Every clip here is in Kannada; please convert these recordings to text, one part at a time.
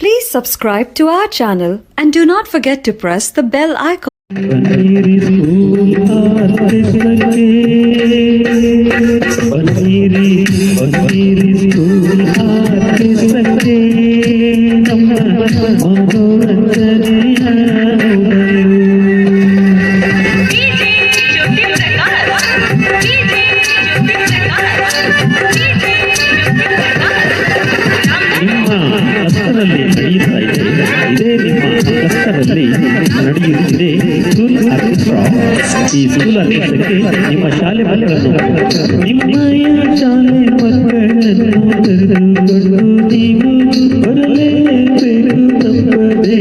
Please subscribe to our channel and do not forget to press the bell icon. ನಡೆಯುತ್ತಿದೆ ಸ್ಕೂಲ್ ಆರ್ಕೆಸ್ಟ್ರಾ. ಈ ಸ್ಕೂಲ್ ಆರ್ಕೆಸ್ಟ್ರಾಕ್ಕೆ ನಿಮ್ಮ ಶಾಲೆ ಮಕ್ಕಳನ್ನು ನಿಮ್ಮಯ ಶಾಲೆ ಮಕ್ಕಳನ್ನು ಕರೆದುಕೊಂಡು ನೀವು ಬರಲೇಬೇಕು ತಪ್ಪದೆ.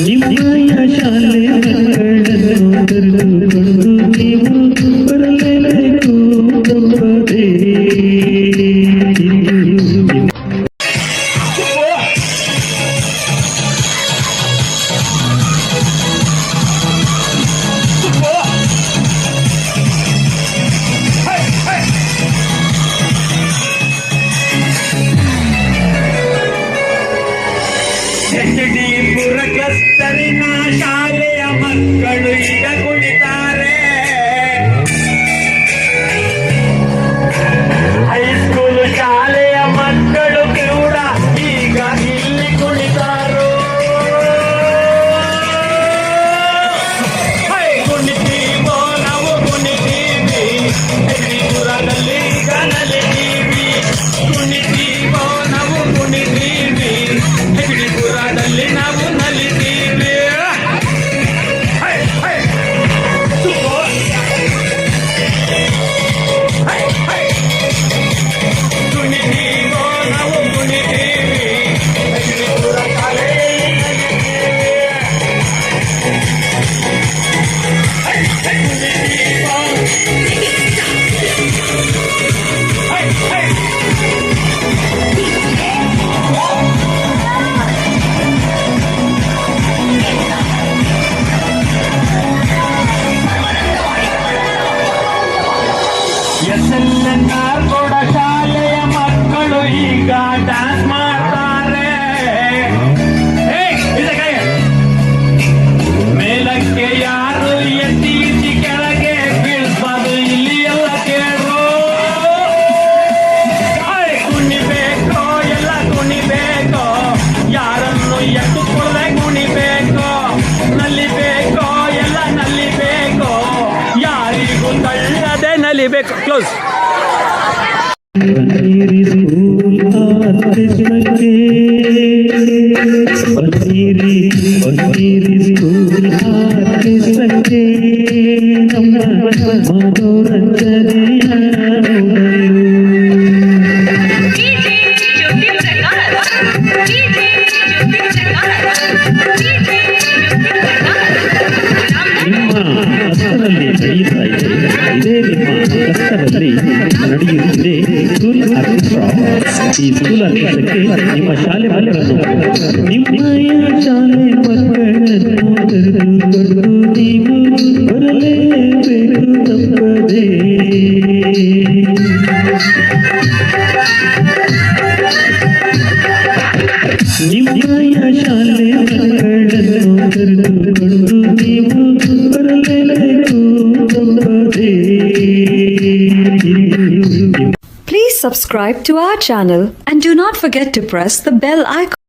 ನಿಮ್ಮಯ ಶಾಲೆ ಮಕ್ಕಳನ್ನು ಕರೆದುಕೊಂಡು ನೀವು ಬರಲೇಬೇಕು ತಪ್ಪದೆ. ಎಚ್ಡಿಪುರ ಕ್ಲಸ್ಟರಿನ ಶಾಲೆಯ ಮಕ್ಕಳು ಈಗ ಕುಳಿತಾರೆ. ಹೈಸ್ಕೂಲ್ ಶಾಲೆಯ ಮಕ್ಕಳು ಕೂಡ ಈಗ ಇಲ್ಲಿ ಕುಳಿತಾರೋ. ಕುಣಿತೀವೋ ನಾವು ಕುಣಿತೀವಿ, ಎಚ್ಡಿಪುರದಲ್ಲಿ ಈಗ ನಲಿತೀವಿ. ಕುಣಿತೀವೋ ನಾವು ಕುಣಿತೀವಿ, ಎಚ್ಡಿಪುರದಲ್ಲಿ ನಾವು ನಲಿತೀವಿ. ಕುಣಿತೀವೋ ನಾವು ಕುಣಿತೀವಿ, ಎಚ್ಡಿಪುರ ಶಾಲೆಯಲ್ಲಿ ಕುಣಿತೀವೋ. SLNR ಕೂಡ ಶಾಲೆಯ ಮಕ್ಕಳು ಈಗ ಡ್ಯಾನ್ಸ್ ಮಾಡ್ತಾರೆ. ಮೇಲಕ್ಕೆ ಯಾರು ಎತ್ತಿ ಕೆಳಗೆ ಬೀಳ್ಬಾರ್ದು, ಇಲ್ಲಿ ಎಲ್ಲ ಕೇಳ್ರು. ಕುಣಿಬೇಕೋ ಎಲ್ಲ ಕುಣಿಬೇಕೋ, ಯಾರನ್ನು ಎತ್ತುಕೊಳ್ಳದೆ ಕುಣಿಬೇಕೋ. ನಲಿಬೇಕೋ ಎಲ್ಲ ನಲಿಬೇಕೋ, ಯಾರಿಗೂ ತಳ್ಳದೆ ನಲಿಬೇಕು. ಕ್ಲೋಸ್. ಬನ್ನಿರಿ ಸ್ಕೂಲ್ ಆರ್ಕೆಸ್ಟ್ರಾಕ್ಕೆ, ಬನ್ನಿರಿ ಬನ್ನಿರಿ ಸ್ಕೂಲ್ ಆರ್ಕೆಸ್ಟ್ರಾಕ್ಕೆ, ನಮ್ಮ ಮನೋರಂಜನೆಯ ನಡೆಯುತ್ತಾ ಇದೆ. ಇದೇ ನಿಮ್ಮ ಕಷ್ಟದಲ್ಲಿ ನಡೆಯುತ್ತಿದೆ ಸ್ಕೂಲ್ ಆರ್ಕೆಸ್ಟ್ರಾ. ಈ ಸ್ಕೂಲ್ ಆರ್ಕೆಸ್ಟ್ರಾಕ್ಕೆ ನಿಮ್ಮ ಶಾಲೆ ಮಕ್ಕಳನ್ನು ನಿಮ್ಮಯ ಶಾಲೆ ಮಕ್ಕಳನ್ನು ಕರೆದುಕೊಂಡು ನೀವು ಬರಲೇಬೇಕು ತಪ್ಪದೆ. ನಿಮ್ಮಯ ಶಾಲೆ ಮಕ್ಕಳನ್ನು ಕರೆದುಕೊಂಡು ನೀವು ಬರಲೇಬೇಕು ತಪ್ಪದೆ. Please subscribe to our channel and do not forget to press the bell icon.